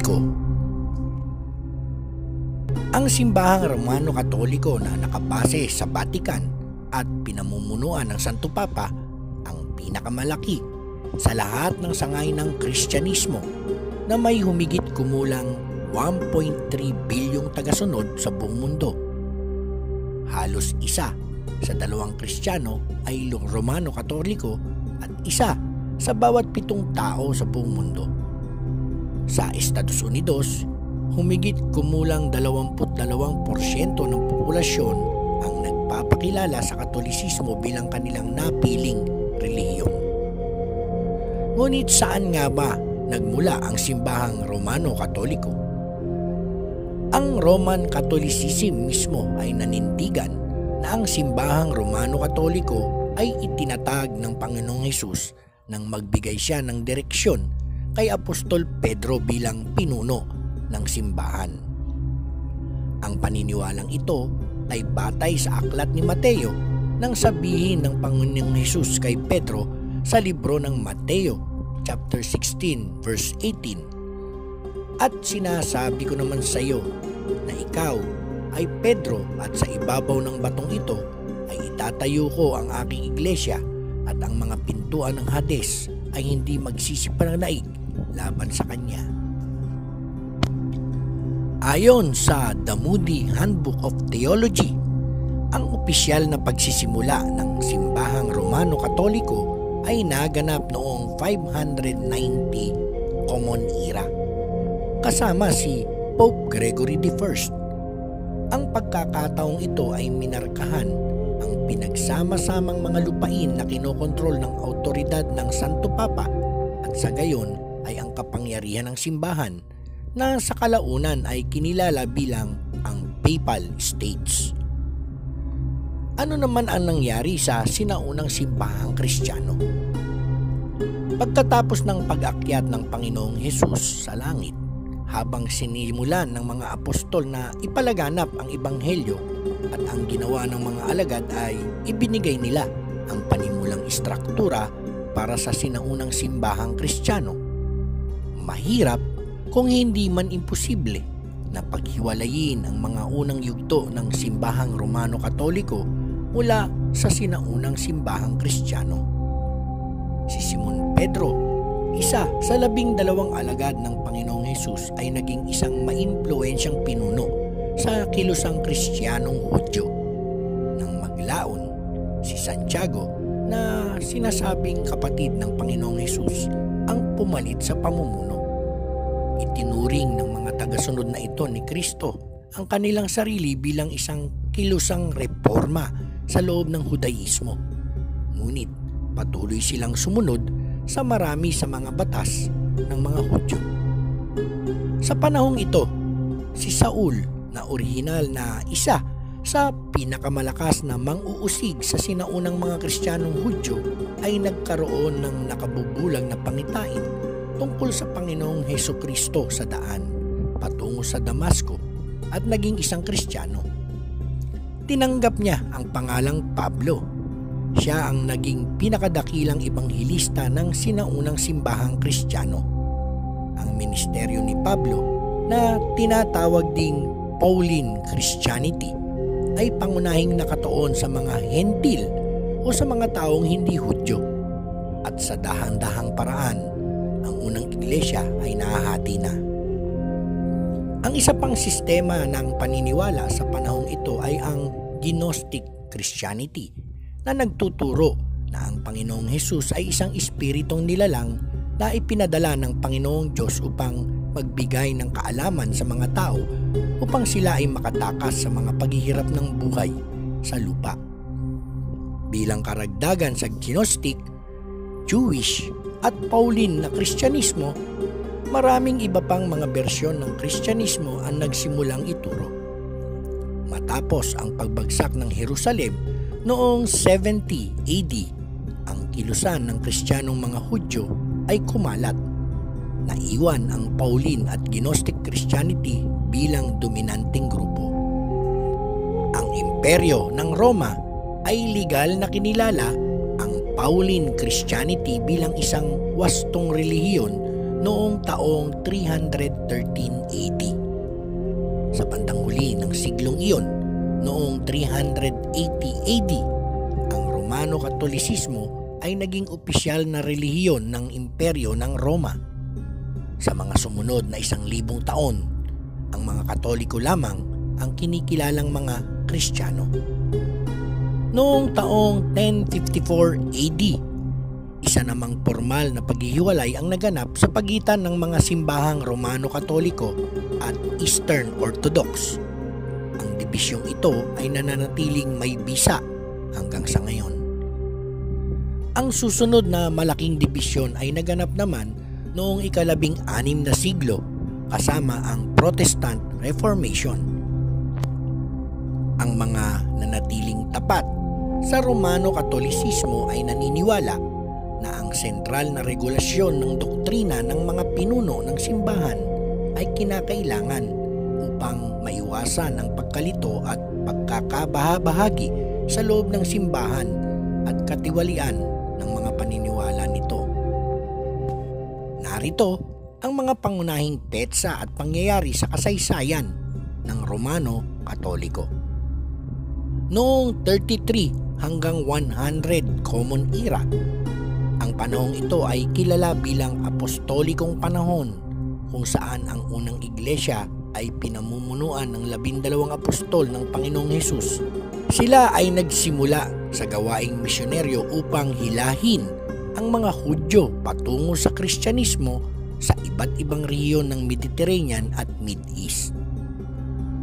Katoliko. Ang simbahang Romano-Katoliko na nakabase sa Vatican at pinamumunuan ng Santo Papa ang pinakamalaki sa lahat ng sangay ng Kristyanismo na may humigit kumulang 1.3 bilyong tagasunod sa buong mundo. Halos isa sa dalawang Kristiyano ay Romano-Katoliko at isa sa bawat 7 tao sa buong mundo. Sa Estados Unidos, humigit kumulang 22% ng populasyon ang nagpapakilala sa Katolisismo bilang kanilang napiling relihiyon. Ngunit saan nga ba nagmula ang simbahang Romano-Katoliko? Ang Roman Catholicism mismo ay nanindigan na ang simbahang Romano-Katoliko ay itinatag ng Panginoong Hesus nang magbigay siya ng direksyon kay Apostol Pedro bilang pinuno ng simbahan. Ang paniniwalang ito ay batay sa aklat ni Mateo nang sabihin ng Panginoong Hesus kay Pedro sa libro ng Mateo chapter 16 verse 18. At sinasabi ko naman sa iyo na ikaw ay Pedro at sa ibabaw ng batong ito ay itatayo ko ang aking iglesia at ang mga pintuan ng Hades ay hindi magsisipananaig laban sa kanya. Ayon sa The Moody Handbook of Theology, ang opisyal na pagsisimula ng simbahang Romano-Katoliko ay naganap noong 590 Common Era, kasama si Pope Gregory I. Ang pagkakataong ito ay minarkahan ang pinagsama-samang mga lupain na kinokontrol ng autoridad ng Santo Papa at sa gayon ay ang kapangyarihan ng simbahan na sa kalaunan ay kinilala bilang ang Papal States. Ano naman ang nangyari sa sinaunang simbahang Kristiyano? Pagkatapos ng pag-akyat ng Panginoong Hesus sa langit, habang sinimulan ng mga apostol na ipalaganap ang ebanghelyo at ang ginawa ng mga alagad ay ibinigay nila ang panimulang istruktura para sa sinaunang simbahang Kristiyano. Mahirap kung hindi man imposible na paghiwalayin ang mga unang yugto ng simbahang Romano-Katoliko mula sa sinaunang simbahang Kristiyano. Si Simon Pedro, isa sa 12 alagad ng Panginoong Hesus, ay naging isang maimpluwensyang pinuno sa kilusang Kristiyanong Hudyo. Nang maglaon, si Santiago na sinasabing kapatid ng Panginoong Hesus ang pumalit sa pamumuno. Itinuring ng mga tagasunod na ito ni Kristo ang kanilang sarili bilang isang kilusang reforma sa loob ng Hudaismo. Ngunit patuloy silang sumunod sa marami sa mga batas ng mga Hudyo. Sa panahong ito, si Saul na orihinal na isa sa pinakamalakas na mang-uusig sa sinaunang mga Kristiyanong Hudyo ay nagkaroon ng nakabubulag na pangitain tungkol sa Panginoong Hesukristo sa daan patungo sa Damasco at naging isang Kristiyano. Tinanggap niya ang pangalang Pablo. Siya ang naging pinakadakilang ebanghilista ng sinaunang simbahang Kristiyano. Ang ministeryo ni Pablo na tinatawag ding Pauline Christianity ay pangunahing nakatuon sa mga Hentil o sa mga taong hindi Hudyo. At sa dahang-dahang paraan, ang unang iglesia ay nahahati na. Ang isa pang sistema ng paniniwala sa panahong ito ay ang Gnostic Christianity na nagtuturo na ang Panginoong Hesus ay isang espiritong nilalang na ipinadala ng Panginoong Diyos upang magbigay ng kaalaman sa mga tao upang sila ay makatakas sa mga paghihirap ng buhay sa lupa. Bilang karagdagan sa Gnostic, Jewish at Pauline na Kristyanismo, maraming iba pang mga bersyon ng Kristyanismo ang nagsimulang ituro. Matapos ang pagbagsak ng Jerusalem noong 70 AD, ang kilusan ng Kristiyanong mga Hudyo ay kumalat. Naiwan ang Pauline at Gnostic Christianity bilang dominanteng grupo. Ang imperyo ng Roma ay legal na kinilala ang Pauline Christianity bilang isang wastong relihiyon noong taong 313 AD. Sa bandang huli ng siglong iyon, noong 380 AD, ang Romano Katolisismo ay naging opisyal na relihiyon ng imperyo ng Roma. Sa mga sumunod na 1,000 taon, ang mga Katoliko lamang ang kinikilalang mga Kristiyano. Noong taong 1054 AD, isa namang formal na paghihiwalay ang naganap sa pagitan ng mga simbahang Romano Katoliko at Eastern Orthodox. Ang dibisyong ito ay nananatiling may bisa hanggang sa ngayon. Ang susunod na malaking dibisyon ay naganap naman noong ika-16 na siglo kasama ang Protestant Reformation. Ang mga nanatiling tapat sa Romano Katolisismo ay naniniwala na ang sentral na regulasyon ng doktrina ng mga pinuno ng simbahan ay kinakailangan upang maiwasan ang pagkalito at pagkakabahabahagi sa loob ng simbahan at katiwalian ng mga paniniwala nito. Narito ang mga pangunahing petsa at pangyayari sa kasaysayan ng Romano Katoliko. Noong 33 hanggang 100 Common Era, ang panahong ito ay kilala bilang apostolikong panahon kung saan ang unang iglesia ay pinamumunuan ng 12 apostol ng Panginoong Hesus. Sila ay nagsimula sa gawaing misyonaryo upang hilahin ang mga Hudyo patungo sa Kristyanismo sa iba't ibang rehiyon ng Mediterranean at Mid-East.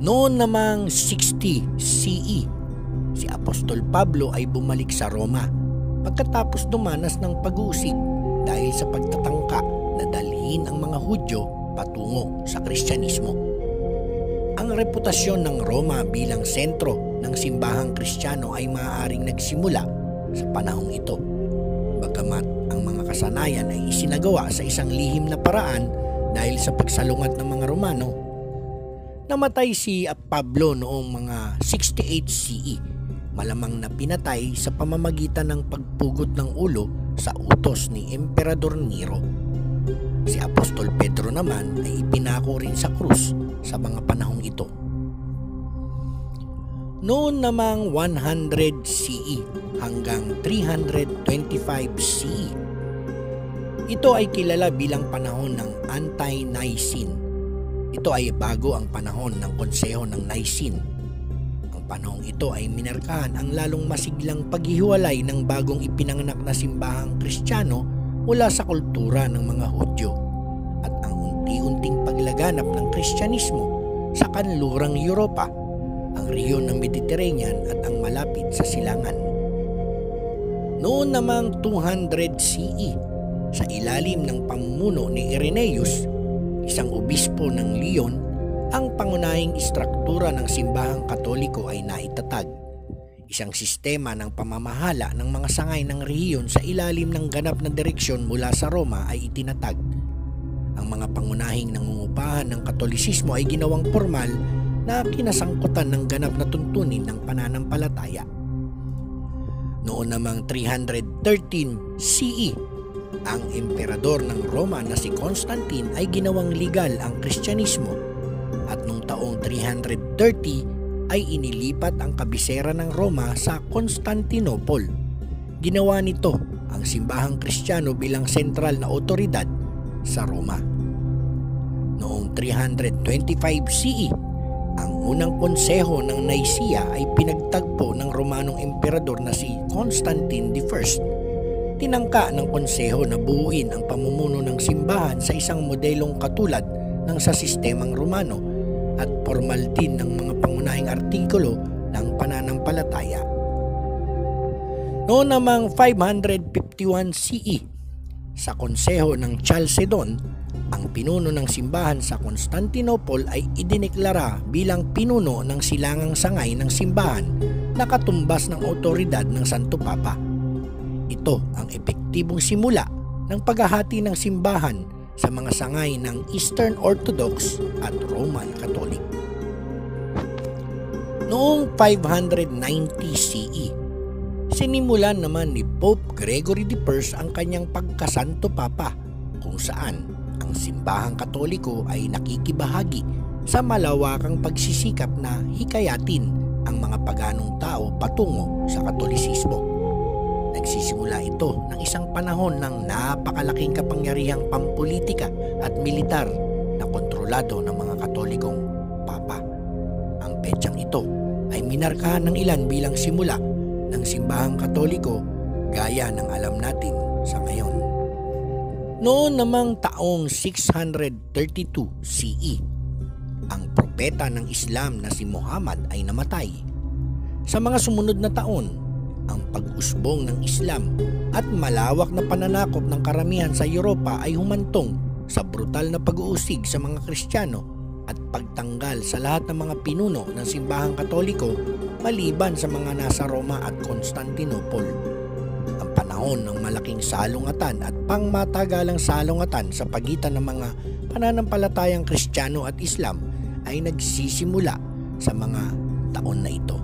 Noon namang 60 CE, si Apostol Pablo ay bumalik sa Roma pagkatapos dumanas ng pag-uusig dahil sa pagtatangka na dalhin ang mga Hudyo patungo sa Kristyanismo. Ang reputasyon ng Roma bilang sentro ng simbahang Kristiyano ay maaaring nagsimula sa panahong ito. Bagamat ang mga kasanayan ay isinagawa sa isang lihim na paraan dahil sa pagsalungat ng mga Romano, namatay si Pablo noong mga 68 CE, malamang na pinatay sa pamamagitan ng pagpugot ng ulo sa utos ni Emperador Nero. Si Apostol Pedro naman ay ipinako rin sa krus sa mga panahong ito. Noon namang 100 CE hanggang 325 CE, ito ay kilala bilang panahon ng Ante-Nicene. Ito ay bago ang panahon ng Konseho ng Nicene. Ang panahong ito ay minarkahan ang lalong masiglang paghihiwalay ng bagong ipinanganak na simbahang Kristiyano mula sa kultura ng mga Hudyo at ang unti-unting paglaganap ng Kristyanismo sa kanlurang Europa, ang rehiyon ng Mediterranean at ang malapit sa silangan. Noon namang 200 CE, sa ilalim ng pamumuno ni Irenaeus, isang obispo ng Lyon, ang pangunahing istruktura ng simbahang Katoliko ay naitatag. Isang sistema ng pamamahala ng mga sangay ng rehiyon sa ilalim ng ganap na direksyon mula sa Roma ay itinatag. Ang mga pangunahing nangungupahan ng Katolisismo ay ginawang formal na kinasangkutan ng ganap na tuntunin ng pananampalataya. Noon namang 313 CE, ang emperador ng Roma na si Constantine ay ginawang legal ang Kristyanismo at noong taong 330 ay inilipat ang kabisera ng Roma sa Constantinople. Ginawa nito ang simbahang Kristiyano bilang sentral na otoridad sa Roma. Noong 325 CE, ang unang konseho ng Nicaea ay pinagtagpo ng Romanong emperador na si Constantine I. Tinangka ng konseho na buuin ang pamumuno ng simbahan sa isang modelong katulad ng sa sistemang Romano at formal din ng mga pangunahing artikulo ng pananampalataya. Noong namang 551 CE, sa konseho ng Chalcedon, ang pinuno ng simbahan sa Constantinople ay idineklara bilang pinuno ng silangang sangay ng simbahan na katumbas ng otoridad ng Santo Papa. Ito ang epektibong simula ng paghahati ng simbahan sa mga sangay ng Eastern Orthodox at Roman Catholic. Noong 590 CE, sinimulan naman ni Pope Gregory I ang kanyang pagkasanto papa kung saan Ang simbahang Katoliko ay nakikibahagi sa malawakang pagsisikap na hikayatin ang mga paganong tao patungo sa Katolisismo. Nagsisimula ito ng isang panahon ng napakalaking kapangyarihang pampolitika at militar na kontrolado ng mga Katolikong Papa. Ang petsang ito ay minarkahan ng ilan bilang simula ng simbahang Katoliko gaya ng alam natin sa ngayon. Noon namang taong 632 CE, ang propeta ng Islam na si Muhammad ay namatay. Sa mga sumunod na taon, ang pag-usbong ng Islam at malawak na pananakop ng karamihan sa Europa ay humantong sa brutal na pag-uusig sa mga Kristiyano at pagtanggal sa lahat ng mga pinuno ng simbahang Katoliko maliban sa mga nasa Roma at Constantinople. Ang panahon ng malaking salungatan at pangmatagalang salungatan sa pagitan ng mga pananampalatayang Kristiyano at Islam ay nagsisimula sa mga taon na ito.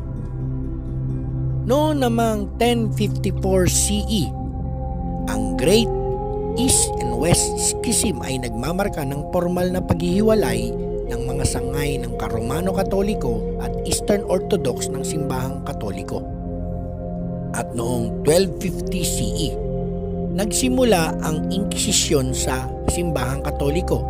Noong namang 1054 CE, ang Great East and West Schism ay nagmamarka ng formal na paghihiwalay ng mga sangay ng Karomano-Katoliko at Eastern Orthodox ng simbahang Katoliko. At noong 1250 CE, nagsimula ang Inkwisisyon sa simbahang Katoliko.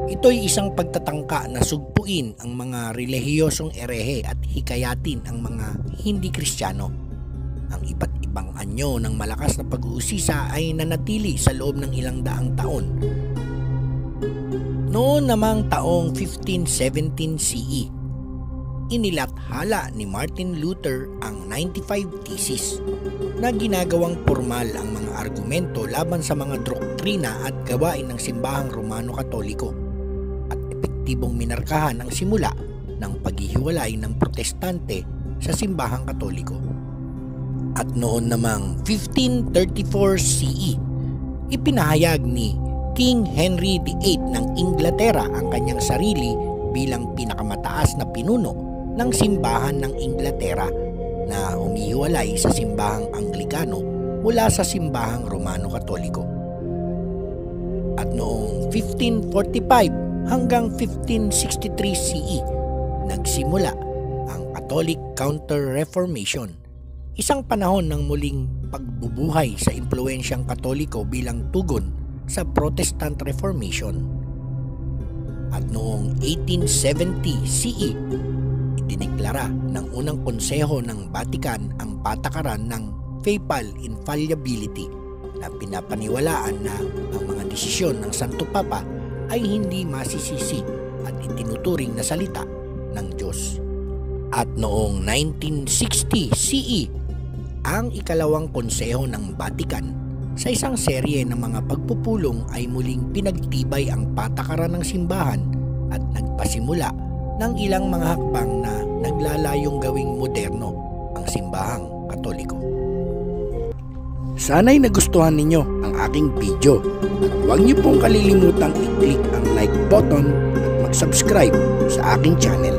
Ito'y isang pagtatangka na sugpuin ang mga relihiyosong erehe at hikayatin ang mga hindi Kristiyano. Ang iba't ibang anyo ng malakas na pag-uusisa ay nanatili sa loob ng ilang daang taon. Noon namang taong 1517 CE, inilathala ni Martin Luther ang 95 Theses na ginagawang formal ang mga argumento laban sa mga doktrina at gawain ng simbahang Romano-Katoliko at epektibong minarkahan ang simula ng paghihiwalay ng Protestante sa simbahang Katoliko. At noon namang 1534 CE, ipinahayag ni King Henry VIII ng Inglaterra ang kanyang sarili bilang pinakamataas na pinuno ng simbahan ng Inglaterra na humihiwalay sa simbahang Anglikano mula sa simbahang Romano-Katoliko. At noong 1545 hanggang 1563 CE, nagsimula ang Catholic Counter-Reformation, isang panahon ng muling pagbubuhay sa impluensyang Katoliko bilang tugon sa Protestant Reformation. At noong 1870 CE, idineklara ng unang konseho ng Vatican ang patakaran ng papal infallibility na pinapaniwalaan na ang mga desisyon ng Santo Papa ay hindi masisisi at itinuturing na salita ng Diyos. At noong 1960 CE, ang ikalawang konseho ng Vatican sa isang serye ng mga pagpupulong ay muling pinagtibay ang patakaran ng simbahan at nagpasimula ng ilang mga hakbang na naglalayong gawing moderno ang simbahang Katoliko. Sana'y nagustuhan ninyo ang aking video at huwag niyo pong kalilimutang i-click ang like button at mag-subscribe sa aking channel.